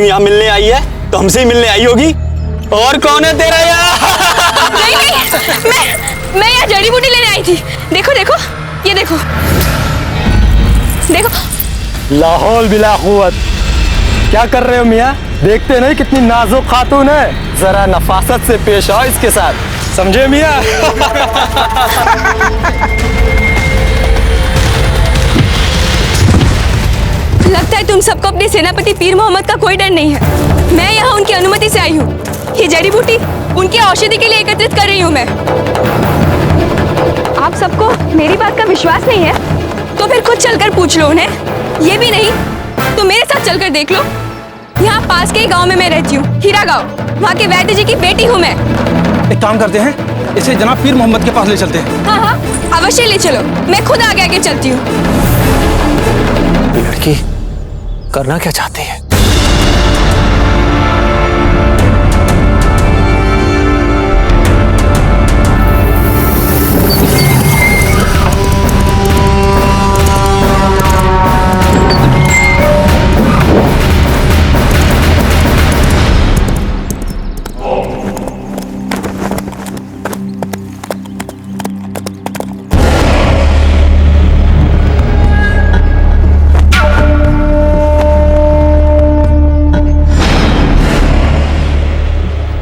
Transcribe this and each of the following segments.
यहाँ मिलने आई है तो हमसे ही मिलने आई होगी। और कौन है तेरा यार? नहीं नहीं, मैं यहाँ जड़ी बूटी लेने आई थी। देखो देखो, ये देखो देखो। लाहौल बिला कुव्वत। क्या कर रहे हो मियाँ? देखते नहीं कितनी नाजुक खातून है, जरा नफासत से पेश आओ इसके साथ, समझे मियाँ? लगता है तुम सबको अपने सेनापति पीर मोहम्मद का कोई डर नहीं है। मैं यहाँ उनकी अनुमति से आई हूँ। ये जड़ी बूटी उनकी औषधि के लिए एकत्रित कर रही हूँ मैं। आप सबको मेरी बात का विश्वास नहीं है तो फिर खुद चलकर पूछ लो उन्हें। ये भी नहीं तो मेरे साथ चलकर देख लो। यहाँ पास के ही गांव में मैं रहती हूँ, हीरा गांव। वहाँ के वैद्य जी की बेटी हूँ मैं। एक काम करते हैं, इसे जनाब पीर मोहम्मद के पास ले चलते हैं। हाँ हाँ अवश्य ले चलो, मैं खुद आगे आगे चलती हूँ। ये लड़की करना क्या चाहती है?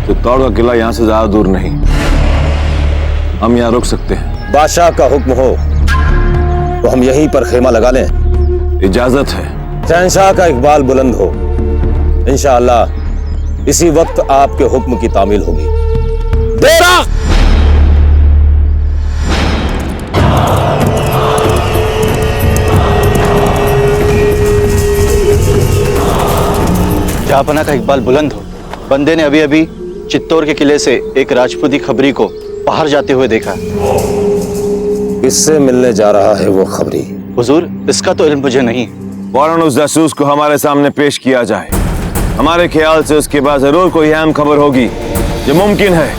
चित्तौड़ का किला यहाँ से ज्यादा दूर नहीं, हम यहाँ रुक सकते हैं। बादशाह का हुक्म हो तो हम यहीं पर खेमा लगा लें। इजाजत है। शहंशाह का इकबाल बुलंद हो। इंशाअल्लाह इसी वक्त आपके हुक्म की तामील होगी। देरा! जहाँपना का इकबाल बुलंद हो। बंदे ने अभी अभी चित्तौड़ के किले से एक राजपूती खबरी को बाहर जाते हुए देखा। किससे मिलने जा रहा है वो खबरी? हुजूर, इसका तो इल्म मुझे नहीं। फौरन उस जासूस को हमारे सामने पेश किया जाए। हमारे ख्याल से उसके बाद जरूर कोई अहम खबर होगी जो मुमकिन है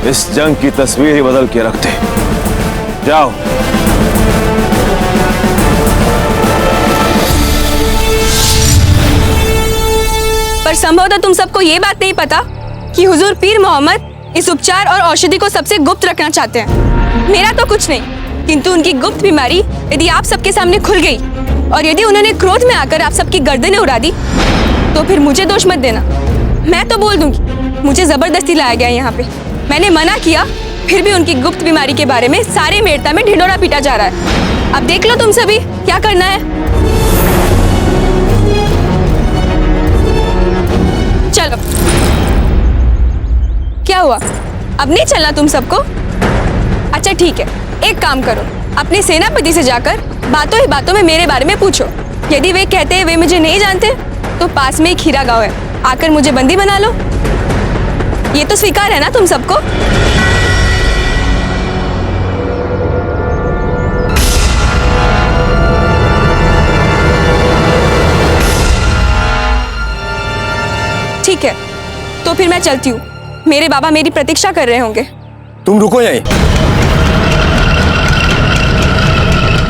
इस जंग की तस्वीर ही बदल के रख दे। जाओ। पर संभवतः तुम सबको ये बात नहीं पता कि हुजूर पीर मोहम्मद इस उपचार और औषधि को सबसे गुप्त रखना चाहते हैं। मेरा तो कुछ नहीं, किंतु उनकी गुप्त बीमारी यदि आप सबके सामने खुल गई और यदि उन्होंने क्रोध में आकर आप सबकी गर्दनें उड़ा दी तो फिर मुझे दोष मत देना। मैं तो बोल दूंगी मुझे जबरदस्ती लाया गया यहाँ पे। मैंने मना किया, फिर भी उनकी गुप्त बीमारी के बारे में सारे मेड़ता में ढिंढोरा पीटा जा रहा है। अब देख लो तुम सभी क्या करना है। चलो। क्या हुआ, अब नहीं चलना तुम सबको? अच्छा ठीक है, एक काम करो, अपने सेनापति से जाकर बातों ही बातों में मेरे बारे में पूछो। यदि वे कहते हैं वे मुझे नहीं जानते तो पास में एक हीरा गांव है, आकर मुझे बंदी बना लो। ये तो स्वीकार है ना तुम सबको? ठीक है, तो फिर मैं चलती हूँ। मेरे बाबा मेरी प्रतीक्षा कर रहे होंगे। तुम रुको यहीं।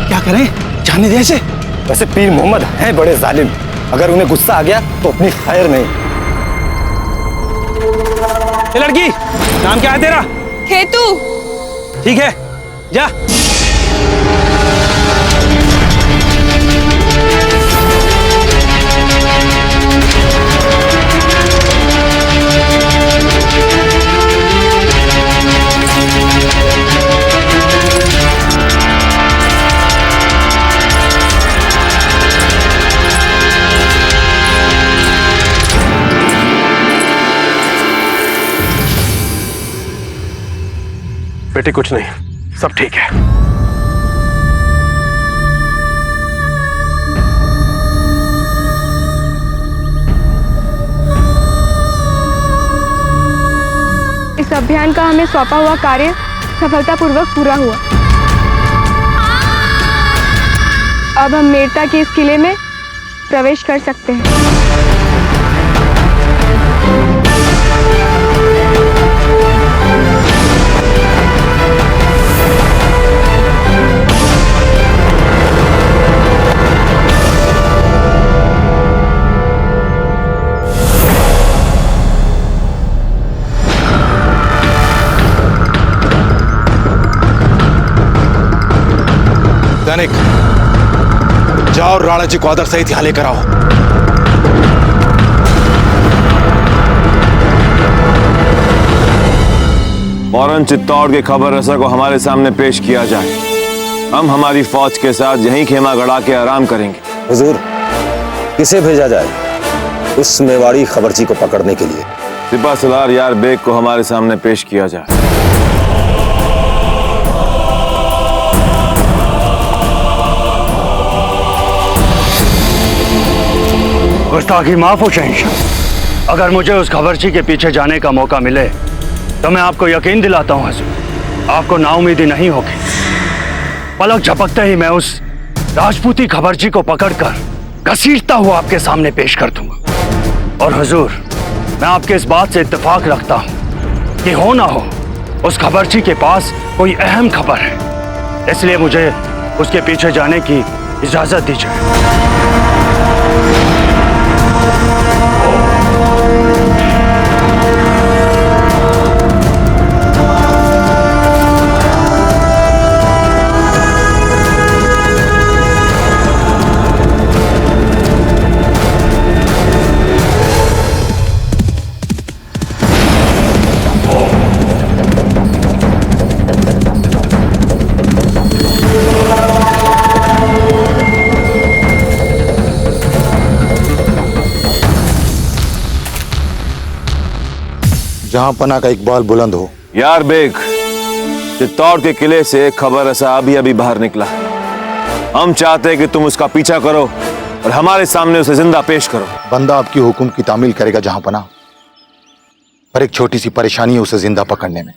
क्या करें, जाने दे इसे। वैसे पीर मोहम्मद हैं बड़े जालिम, अगर उन्हें गुस्सा आ गया तो अपनी खैर नहीं। ये लड़की, नाम क्या है तेरा? हेतु। ठीक है, जा। बेटी कुछ नहीं, सब ठीक है। इस अभियान का हमें सौंपा हुआ कार्य सफलतापूर्वक पूरा हुआ। अब हम मेड़ता के इस किले में प्रवेश कर सकते हैं। जाओ और राणा जी को आदर सहित यहाँ लेकर आओ। फौरन चित्तौड़ के खबर रसा को हमारे सामने पेश किया जाए। हम हमारी फौज के साथ यहीं खेमा गड़ा के आराम करेंगे। हुजूर, किसे भेजा जाए उस मेवाड़ी खबरची को पकड़ने के लिए? सिपा सलार यार बेग को हमारे सामने पेश किया जाए। गुस्ताखी माफ हो शहंशाह। अगर मुझे उस खबरची के पीछे जाने का मौका मिले तो मैं आपको यकीन दिलाता हूं हुजूर, आपको नाउमीदी नहीं होगी। पलक झपकते ही मैं उस राजपूती खबरची को पकड़कर घसीटता हुआ आपके सामने पेश कर दूंगा। और हुजूर, मैं आपके इस बात से इत्तेफाक रखता हूं कि हो ना हो उस खबरची के पास कोई अहम खबर है, इसलिए मुझे उसके पीछे जाने की इजाजत दीजिए। जहां पना का इकबाल बुलंद हो। यार बेग, चित्तौड़ के किले से एक खबर रसा अभी अभी बाहर निकला है। हम चाहते हैं कि तुम उसका पीछा करो और हमारे सामने उसे जिंदा पेश करो। बंदा आपकी हुक्म की तामील करेगा जहां पना, पर एक छोटी सी परेशानी है उसे जिंदा पकड़ने में।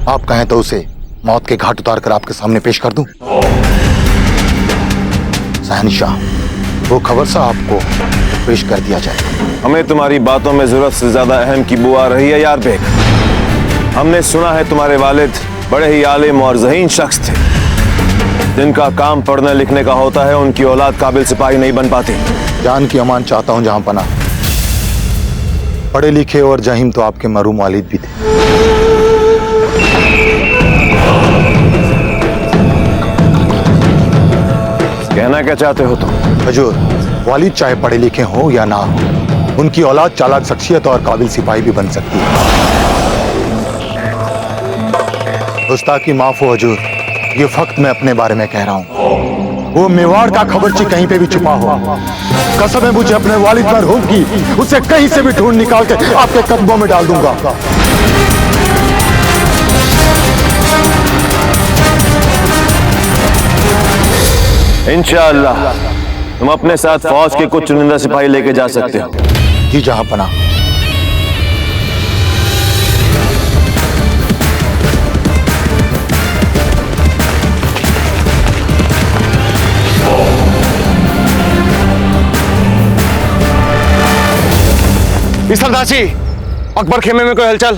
आप कहें तो उसे मौत के घाट उतार कर आपके सामने पेश कर दूं। शहंशाह, वो खबर सा आपको पेश कर दिया जाए। हमें तुम्हारी बातों में जरूरत से ज्यादा अहम की बू आ रही है यार बेग। हमने सुना है तुम्हारे वालिद बड़े ही आलिम और ज़हीन शख्स थे। जिनका काम पढ़ने लिखने का होता है, उनकी औलाद काबिल सिपाही नहीं बन पाती। जान की अमान चाहता हूं जहां पना। पढ़े लिखे और जहीम तो आपके मरूम वालिद भी थे। कहना क्या चाहते हो तुम? हुजूर, वालिद चाहे पढ़े लिखे हो या ना हो, उनकी औलाद चालाक शख्सियत और काबिल सिपाही भी बन सकती है। गुस्ताखी माफ हो हुजूर, ये फक्त मैं अपने बारे में कह रहा हूँ। वो मेवाड़ का खबरची कहीं पे भी छुपा हो, कसम है मुझे अपने वालिद पर होगी, उसे कहीं से भी ढूंढ निकाल के आपके कदमों में डाल दूंगा। इंशाअल्लाह तुम अपने साथ फौज के कुछ चुनिंदा सिपाही लेके जा सकते हो। जी जहां पना। सरदारजी, अकबर खेमे में कोई हलचल?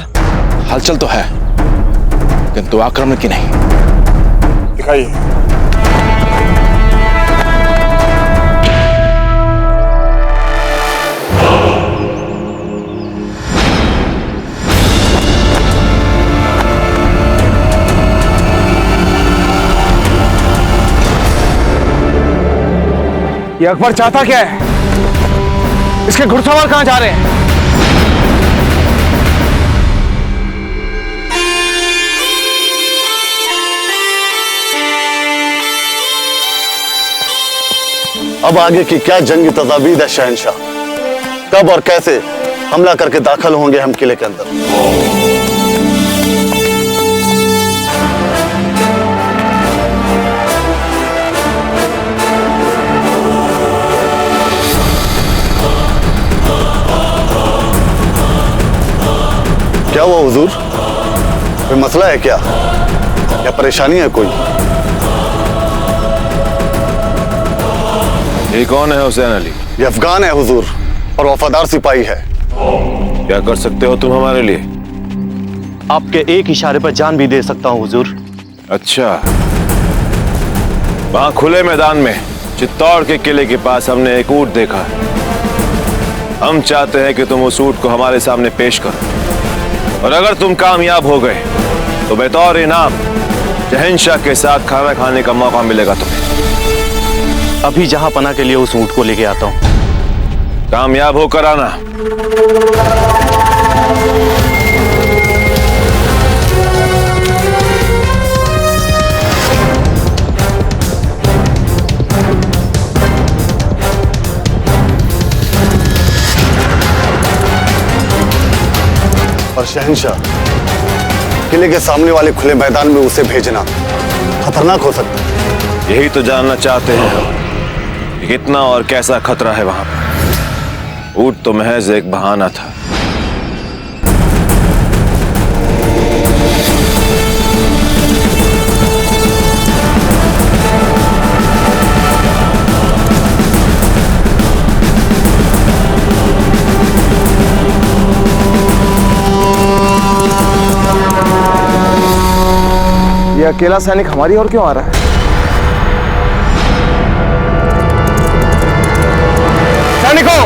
हलचल तो है, किंतु आक्रमण की नहीं। दिखाइए। ये अकबर चाहता क्या है? इसके घुड़सवार कहां जा रहे हैं? अब आगे की क्या जंगी तदाबीर है शहंशाह? कब और कैसे हमला करके दाखिल होंगे हम किले के अंदर? क्या हुआ हुजूर? कोई मसला है क्या? या परेशानी है कोई? ये कौन है हुसैन अली? ये अफगान है हुजूर, और वफादार सिपाही है। क्या कर सकते हो तुम हमारे लिए? आपके एक इशारे पर जान भी दे सकता हूं हुजूर। अच्छा, वहां खुले मैदान में चित्तौड़ के किले के पास हमने एक ऊंट देखा। हम चाहते हैं कि तुम उस ऊंट को हमारे सामने पेश करो, और अगर तुम कामयाब हो गए तो बतौर इनाम शहंशाह के साथ खाना खाने का मौका मिलेगा तुम्हें। अभी जहां पना के लिए उस ऊंट को लेके आता हूं। कामयाब होकर आना। और शहंशाह, किले के सामने वाले खुले मैदान में उसे भेजना खतरनाक हो सकता है। यही तो जानना चाहते हैं हम कि कितना और कैसा खतरा है वहां पर। ऊंट तो महज एक बहाना था। ये अकेला सैनिक हमारी ओर क्यों आ रहा है? सैनिकों,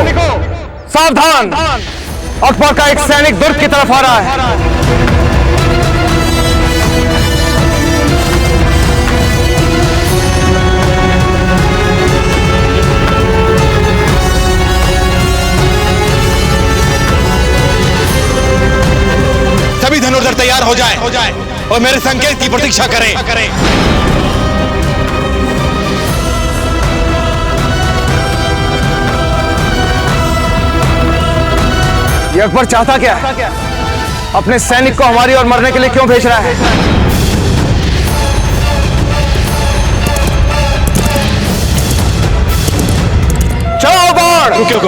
सावधान! अकबर का एक सैनिक दुर्ग की तरफ आ रहा है। सभी धनुर्धर तैयार हो जाएं और मेरे संकेत की प्रतीक्षा करें। ये अकबर चाहता क्या है? अपने सैनिक को हमारी ओर मरने के लिए क्यों भेज रहा है? चलो बाण! रुकिए,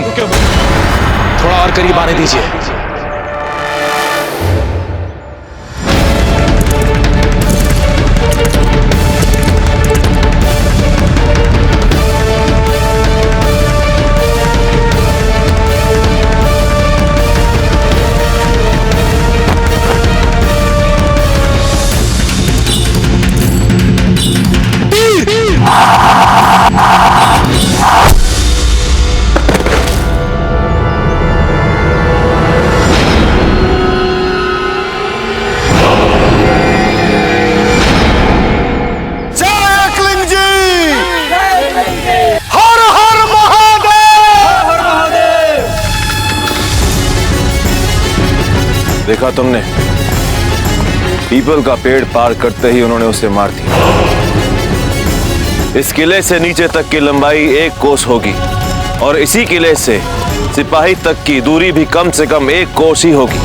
थोड़ा और करीब आने दीजिए। देखा तुमने? पीपल का पेड़ पार करते ही उन्होंने उसे मार दिया। इस किले से नीचे तक की लंबाई 1 कोस होगी और इसी किले से सिपाही तक की दूरी भी कम से कम 1 कोस ही होगी।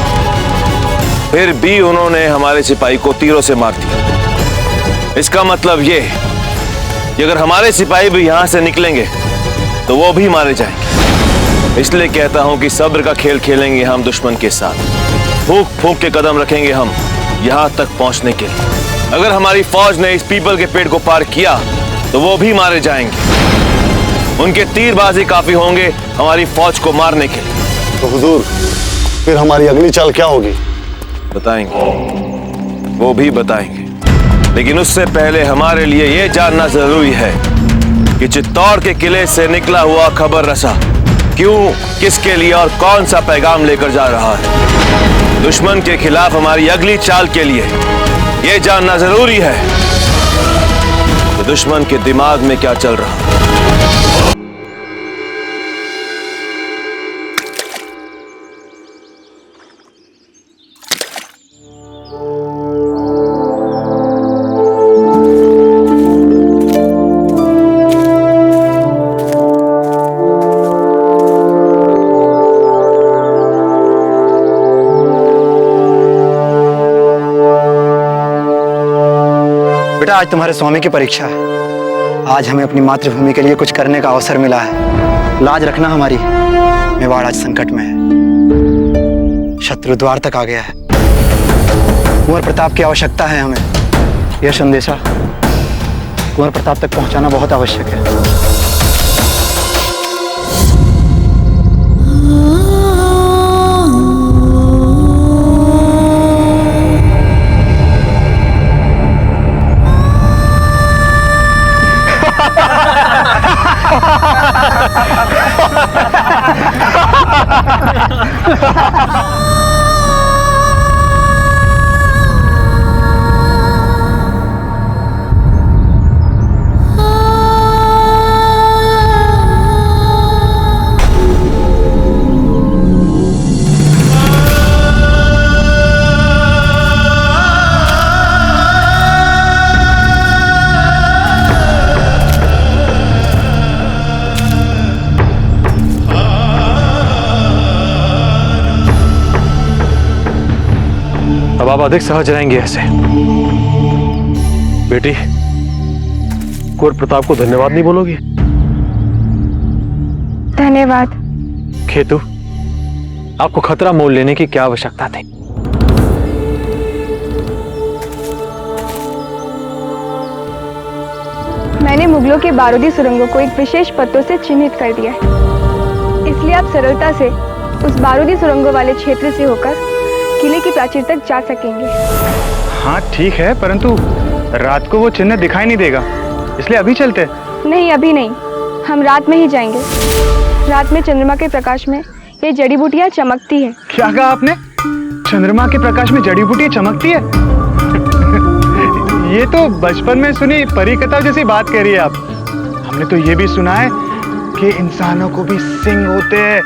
फिर भी उन्होंने हमारे सिपाही को तीरों से मार दिया। इसका मतलब ये कि अगर हमारे सिपाही भी यहां से निकलेंगे तो वो भी मारे जाएंगे। इसलिए कहता हूं कि सब्र का खेल खेलेंगे हम दुश्मन के साथ। फूंक फूंक के कदम रखेंगे हम यहां तक पहुंचने के लिए। अगर हमारी फौज ने इस पीपल के पेड़ को पार किया तो वो भी मारे जाएंगे। उनके तीरबाजी काफी होंगे हमारी फौज को मारने के लिए। तो हुजूर, फिर हमारी अगली चाल क्या होगी? बताएंगे, वो भी बताएंगे। लेकिन उससे पहले हमारे लिए ये जानना जरूरी है कि चित्तौड़ के किले से निकला हुआ खबर रसा क्यों, किसके लिए और कौन सा पैगाम लेकर जा रहा है। दुश्मन के खिलाफ हमारी अगली चाल के लिए यह जानना जरूरी है कि दुश्मन के दिमाग में क्या चल रहा है। आज तुम्हारे स्वामी की परीक्षा है। आज हमें अपनी मातृभूमि के लिए कुछ करने का अवसर मिला है। लाज रखना हमारी। मेवाड़ आज संकट में है। शत्रु द्वार तक आ गया है। कुंवर प्रताप की आवश्यकता है हमें। यह संदेशा कुंवर प्रताप तक पहुंचाना बहुत आवश्यक है। अब आप अधिक सहज रहेंगे ऐसे। बेटी, कुंवर प्रताप को धन्यवाद नहीं बोलोगी? धन्यवाद। खेतु, आपको खतरा मोल लेने की क्या आवश्यकता थी? मैंने मुगलों के बारूदी सुरंगों को एक विशेष पत्तों से चिन्हित कर दिया है, इसलिए आप सरलता से उस बारूदी सुरंगों वाले क्षेत्र से होकर किले की प्राचीर तक जा सकेंगे। हाँ ठीक है, परंतु रात को वो चिन्ह दिखाई नहीं देगा, इसलिए अभी चलते। नहीं, अभी नहीं, हम रात में ही जाएंगे। रात में चंद्रमा के प्रकाश में ये जड़ी बूटियां चमकती है। क्या कहा आपने? चंद्रमा के प्रकाश में जड़ी बूटियां चमकती है? ये तो बचपन में सुनी परी कथा जैसी बात कह रही है आप। हमने तो ये भी सुना है कि इंसानों को भी सिंग होते हैं।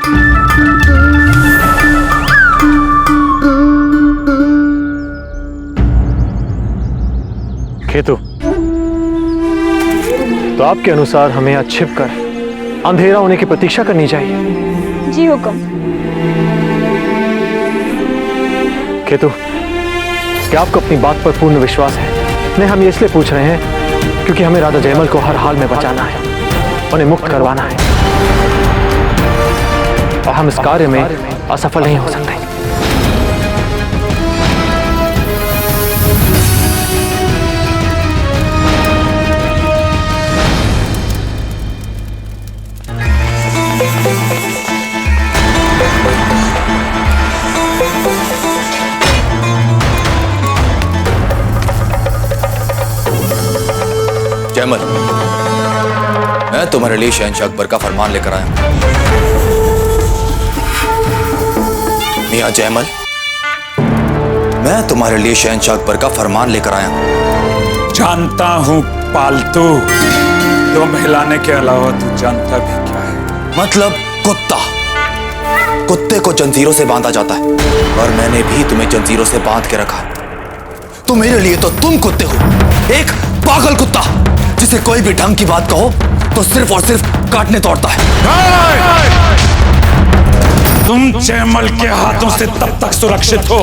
खेतु, तो आपके अनुसार हमें यहाँ छिपकर अंधेरा होने की प्रतीक्षा करनी चाहिए? जी हुक्म। खेतु, क्या आपको अपनी बात पर पूर्ण विश्वास है? नहीं, हम ये इसलिए पूछ रहे हैं क्योंकि हमें राजा जयमल को हर हाल में बचाना है, उन्हें मुक्त करवाना है, और हम इस कार्य में असफल नहीं हो सकते। जयमल, मैं तुम्हारे लिए शहंशाह अकबर का फरमान लेकर आया हूं। मियां जयमल, मैं तुम्हारे लिए शहंशाह अकबर का फरमान लेकर आया हूं। जानता हूं पालतू, तो हिलाने के अलावा तू जानता भी क्या है? मतलब कुत्ता। कुत्ते को जंजीरों से बांधा जाता है, और मैंने भी तुम्हें जंजीरों से बांध के रखा है। तो मेरे लिए तो तुम कुत्ते हो, एक पागल कुत्ता जिसे कोई भी ढंग की बात कहो तो सिर्फ और सिर्फ काटने दौड़ता है। तुम जयमल के हाथों से तब तक सुरक्षित हो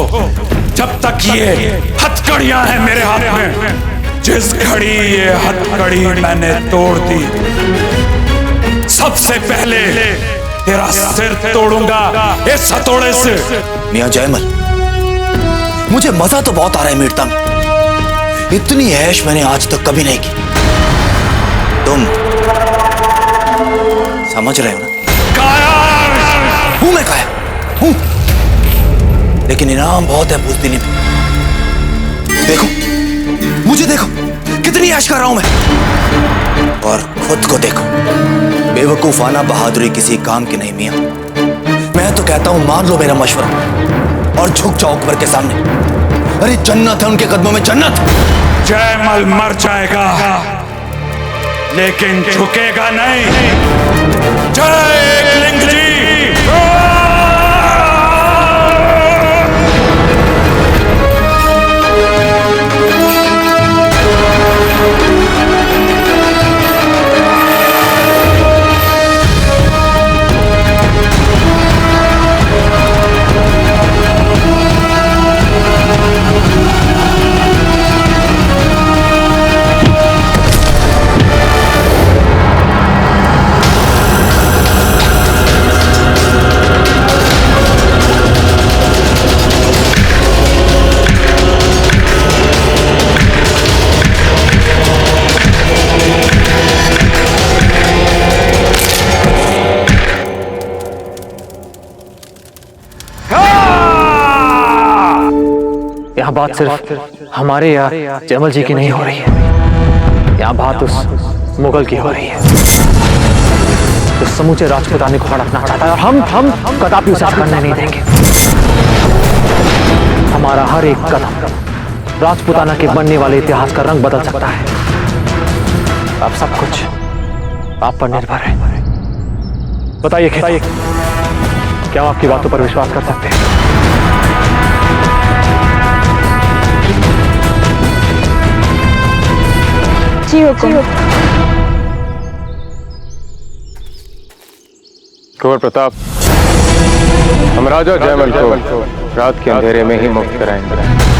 जब तक ये हथकड़ियां हैं मेरे हाथ में। जिस घड़ी ये हथकड़ी मैंने तोड़ दी, सबसे पहले तेरा सिर तोड़ूंगा इस हथौड़े से। मियां जयमल, मुझे मजा तो बहुत आ रहा है मीटता में, इतनी ऐश मैंने आज तक कभी नहीं की। तुम समझ रहे हो ना? हूं मैं कायर हूं, लेकिन इनाम बहुत है बुज़दिली में। देखो मुझे, देखो कितनी ऐश कर रहा हूं मैं, और खुद को देखो। बेवकूफाना बहादुरी किसी काम की नहीं मियां। मैं तो कहता हूं मान लो मेरा मशवरा और झुक जाओ अकबर के सामने। अरे जन्नत है उनके कदमों में, जन्नत। जयमल मर जाएगा लेकिन झुकेगा नहीं। जय एकलिंग जी। यहाँ बात सिर्फ हमारे या जयमल जी की नहीं हो रही है, यहाँ बात उस मुगल की हो रही है जो समूचे राजपुताने को हड़पना चाहता है, और हम कदापि उसे करने नहीं देंगे। हमारा हर एक कदम राजपुताना के बनने वाले इतिहास का रंग बदल सकता है। अब सब कुछ आप पर निर्भर है। बताइए क्या आप आपकी बातों पर विश्वास कर सकते हैं? जी हुक्म। कुंवर प्रताप, हम राजा जयमल को रात के अंधेरे में ही मुक्त कराएंगे।